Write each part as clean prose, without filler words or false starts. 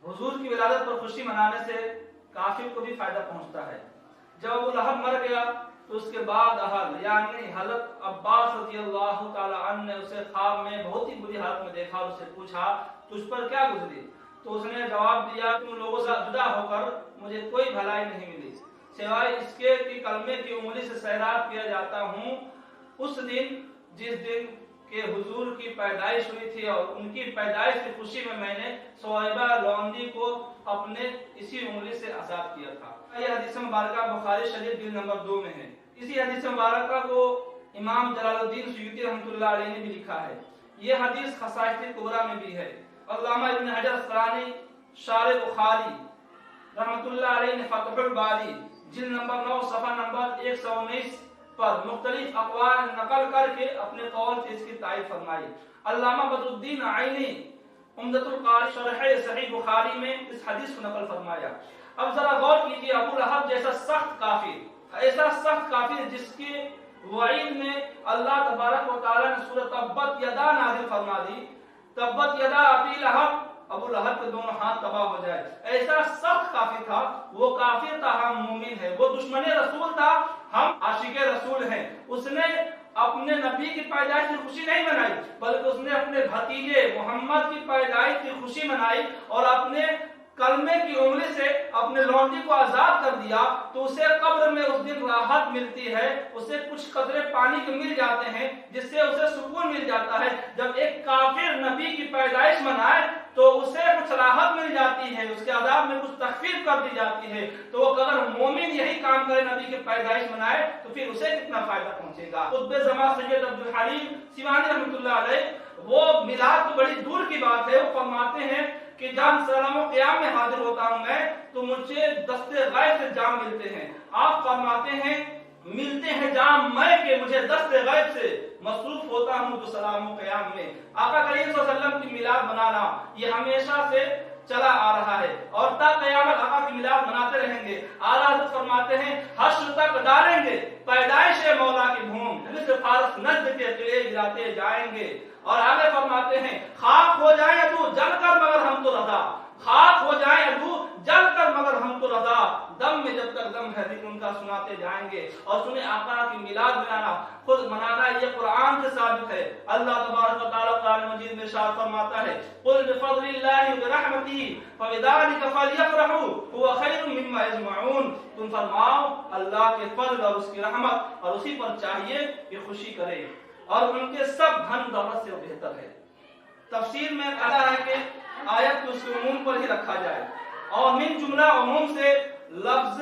حضور کی ولادت پر خوشی منانے سے کافر کو بھی فائدہ پہنچتا ہے۔ جب ابو لہب مر گیا تو اس کے بعد اہل یعنی حضرت عباس رضی اللہ تعالی عنہ نے اسے خواب میں بہت ہی بری حالت میں دیکھا اور اسے پوچھا تجھ پر کیا گزری؟ تو اس نے جواب دیا تم لوگوں سے جدا ہو کر مجھے کوئی بھلائی نہیں ملی سوائے اس کے کہ کلمے کی انگلی سے سیراب کیا جاتا ہوں اس دن جس دن کہ حضور کی پیدائش ہوئی تھی اور ان کی پیدائش کی خوشی میں نے صہیبہ لونڈی کو اپنے اسی انگلی سے آزاد کیا تھا۔ یہ حدیث مبارکہ بخاری شریف جلد نمبر 2 میں ہے۔ اسی حدیث مبارکہ کو امام جلال الدین سیوطی رحمۃ اللہ علیہ نے بھی لکھا ہے۔ یہ حدیث خصائص کبریٰ میں بھی ہے۔ علامہ ابن حجر اسقلانی شارح بخاری رحمۃ اللہ علیہ نے فتح الباری جلد نمبر 9 صفحہ نمبر 119 پر مختلف اقوال نقل کر کے اپنے قول سے اس کی تائید فرمائی۔ علامہ بدر الدین عینی عمدۃ القاری شرح صحیح بخاری میں اس حدیث کو نقل فرمایا۔ اب ذرا غور کیجیے، ابو لہب جیسا سخت کافر، ایسا سخت کافر جس کے وعید میں اللہ تبارک و تعالی نے سورۃ تبت یدا نازل فرما دی، تبت یدا ابی لہب، ابو لہب کے دونوں ہاتھ تباہ ہو جائے، ایسا سخت کافر تھا۔ وہ کافر تھا، ہم مومن ہے، وہ دشمن رسول تھا، ہم عاشق رسول ہیں۔ اس نے اپنے نبی کی پیدائش کی خوشی نہیں منائی بلکہ اس نے اپنے بھتیجے محمد کی پیدائش کی خوشی منائی اور اپنے کلمے کی انگلی سے اپنے لونڈی کو آزاد کر دیا تو اسے قبر میں اس دن راحت ملتی ہے، اسے کچھ قطرے پانی کے مل جاتے ہیں جس سے اسے سکون مل جاتا ہے۔ جب ایک کافر نبی کی پیدائش منائے تو اسے کچھ راحت مل جاتی ہے، اس کے عذاب میں کچھ تخفیف کر دی جاتی ہے، تو اگر مومن یہی کام کرے نبی کی پیدائش منائے تو پھر اسے کتنا فائدہ پہنچے گا۔ قطب زمان سید عبدالحلیم سیوانی رحمۃ اللہ علیہ وہ میلاد تو بڑی دور کی بات ہے، وہ فرماتے ہیں کہ جب سلام و قیام میں حاضر ہوتا ہوں میں تو مجھے دست غیب سے جام ملتے ہیں۔ آپ فرماتے ہیں ملتے ہیں جام میں کہ مجھے دست غیب سے مصروف ہوتا ہوں تو سلام و قیام میں۔ آقا کریم صلی اللہ علیہ وسلم کی میلاد منانا یہ ہمیشہ سے چلا آ رہا ہے اور تا قیامت آقا کی میلاد مناتے رہیں گے۔ اعلیٰ حضرت فرماتے ہیں حشر تک ڈالیں گے پیدائش مولا کی دھوم، مثل فارس نجد کے قلعے گراتے جائیں گے۔ اور آگے فرماتے ہیں خاک ہو جائیں ادو جل کر مگر ہم تو رضا، خاک ہو جائیں ادو جل کر مگر ہم تو رضا، دم میں جب تک دم ہے ذکر ان کا سناتے جائیں گے۔ اور سنیں آقا کی میلاد منانا خود منانا یہ قرآن سے ثابت ہے۔ اللہ تبارک و تعالیٰ قرآن مجید میں ارشاد فرماتا ہے قل بفضل اللہ وبرحمتہ فبذلک فلیفرحوا هو خیر مما یجمعون، تم فرماؤ اللہ کے فضل اور اس کی رحمت اور اسی پر چاہیے کہ خوشی کرے اور ان کے سب دھن دولت سے بہتر ہے۔ تفسیر میں کہا ہے کہ آیت کو اس کے عموم پر ہی رکھا جائے اور من جملہ عموم سے لفظ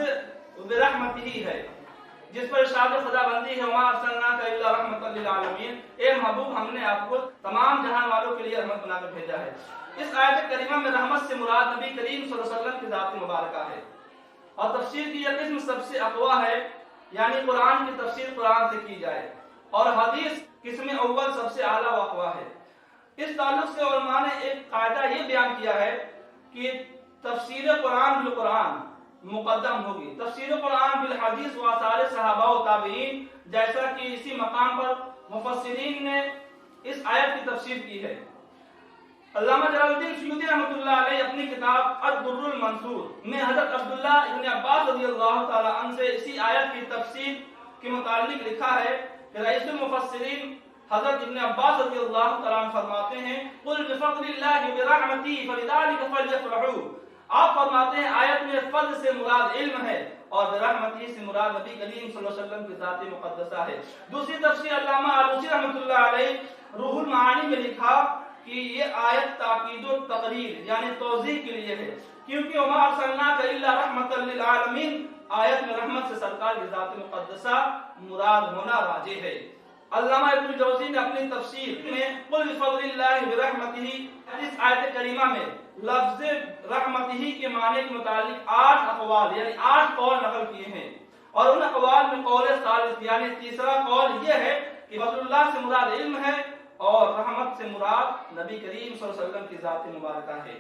برحمتہ ہی ہے جس پر ارشاد خدا بندی ہے وما ارسلناک الا رحمۃ للعالمین، اے محبوب ہم نے آپ کو تمام جہان والوں کے لیے رحمت بنا کر بھیجا ہے۔ اس آیت کریمہ میں رحمت سے مراد نبی کریم صلی اللہ علیہ وسلم کی ذات مبارکہ ہے اور تفسیر کی یہ قسم سب سے اقویٰ ہے، یعنی قرآن کی تفسیر قرآن سے کی جائے اور حدیث قسم اول سب سے اعلیٰ و اقویٰ ہے۔ اس تعلق سے علماء نے ایک قاعدہ یہ بیان کیا ہے کہ تفسیر قرآن بالقرآن مقدم ہوگی، تفسیر قرآن بالحدیث و آثار صحابہ و تابعین، جیسا کہ اسی مقام پر مفسرین نے اس آیت کی تفسیر کی ہے۔ علامہ جلال الدین سیوطی رحمۃ اللہ علیہ اپنی کتاب الدر المنثور میں حضرت عبداللہ ابن عباس رضی اللہ تعالی عنہ سے اسی آیت کی تفسیر کے متعلق لکھا ہے کہ رئیس المفسرین حضرت ابن عباس رضی اللہ تعالی عنہ فرماتے ہیں قل بفضل اللہ وبرحمتہ فلذلک فلیفرحوا، آپ فرماتے ہیں آیت میں فضل سے مراد علم ہے اور برحمتہ سے مراد نبی کریم صلی اللہ علیہ وسلم کی ذات مقدسہ ہے۔ دوسری تفسیر علامہ آلوسی رحمۃ اللہ علیہ روح المعانی میں لکھا کہ یہ آیت تاکید و تقریر یعنی توضیح کے لیے ہے، کیونکہ وما ارسلناک الا رحمۃ للعالمین آیت میں رحمت سے سرکار کی ذات مقدسہ مراد ہونا واضح ہے۔ علامہ ابن جوزی نے اپنی تفسیر میں قل بفضل اللہ برحمتہ اس آیت کریمہ میں لفظ رحمتہ کے معنی کے متعلق 8 اقوال یعنی 8 قول نقل کیے ہیں اور ان اقوال میں قول ثالث یعنی تیسرا قول یہ ہے کہ فضل اللہ سے مراد علم ہے اور رحمت سے مراد نبی کریم صلی اللہ علیہ وسلم کی ذات مبارکہ ہے۔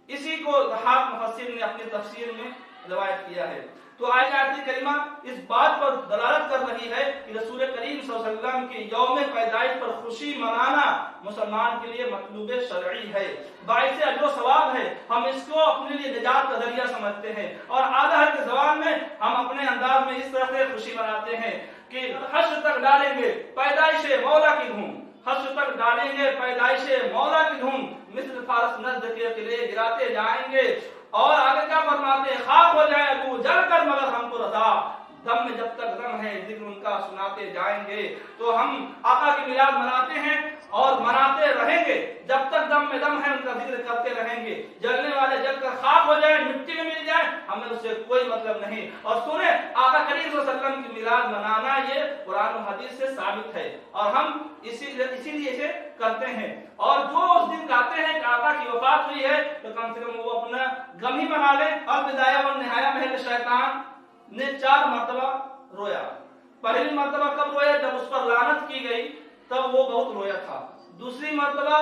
اسی کو ضحاک مفسر نے اپنی تفسیر میں روایت کیا ہے۔ تو آیت کریمہ اس بات پر دلالت کر رہی ہے کہ رسول کریم صلی اللہ علیہ وسلم کی یوم پیدائش پر خوشی منانا مسلمان کے لیے مطلوب شرعی ہے، باعث اجر و ثواب ہے۔ ہم اس کو اپنے لیے نجات کا ذریعہ سمجھتے ہیں، اور اعلیٰ کے زبان میں ہم اپنے انداز میں اس طرح سے خوشی مناتے ہیں کہ حشر تک ڈالیں گے پیدائش مولا کی دھوم، حشر تک ڈالیں گے پیدائش مولا کی دھوم، مثل فارس نزد کے قلعے گراتے جائیں گے۔ اور آگے کیا فرماتے ہیں، خاک ہو جائے ابو جل کر مگر ہم کو رضا، دم میں جب تک دم ہے ذکر ان کا سناتے جائیں گے۔ تو ہم آقا کی میلاد مناتے ہیں اور مناتے رہیں گے، جب تک دم میں دم ہے ان کا ذکر کرتے رہیں گے۔ جلنے والے جل کر خاک ہو جائیں، مٹی میں مل جائیں، ہمیں اس سے کوئی مطلب نہیں۔ اور سنیں آقا کریم صلی اللہ علیہ وسلم کی میلاد منانا یہ قرآن و حدیث سے ثابت ہے، اور ہم اسی لیے اسے کرتے ہیں۔ اور جو اس دن کہتے ہیں کہ آقا کی وفات ہوئی ہے تو کم سے کم وہ اپنا غم ہی منا لیں۔ اور بدایہ و نہایہ میں شیطان نے 4 مرتبہ رویا۔ پہلی مرتبہ کب رویا؟ جب اس پر لعنت کی گئی تب وہ بہت رویا تھا۔ دوسری مرتبہ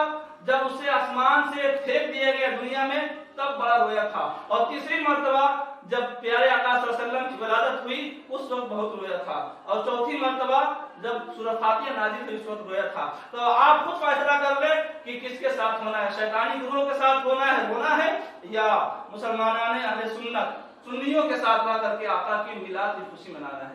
جب اسے آسمان سے پھینک دیا گیا دنیا میں تب بڑا رویا تھا۔ اور تیسری مرتبہ جب پیارے آقا صلی اللہ علیہ وسلم کی ولادت ہوئی اس وقت بہت رویا تھا۔ اور چوتھی مرتبہ جب سورہ فاتحہ نازل ہوئی اس وقت رویا تھا۔ تو آپ خود فیصلہ کر لیں کہ کس کے ساتھ ہونا ہے، شیطانی گروہوں کے ساتھ ہونا ہے یا مسلمانان اہل سنت سنیوں کے ساتھ رہ کر کے آقا کی میلاد کی خوشی منانا ہے۔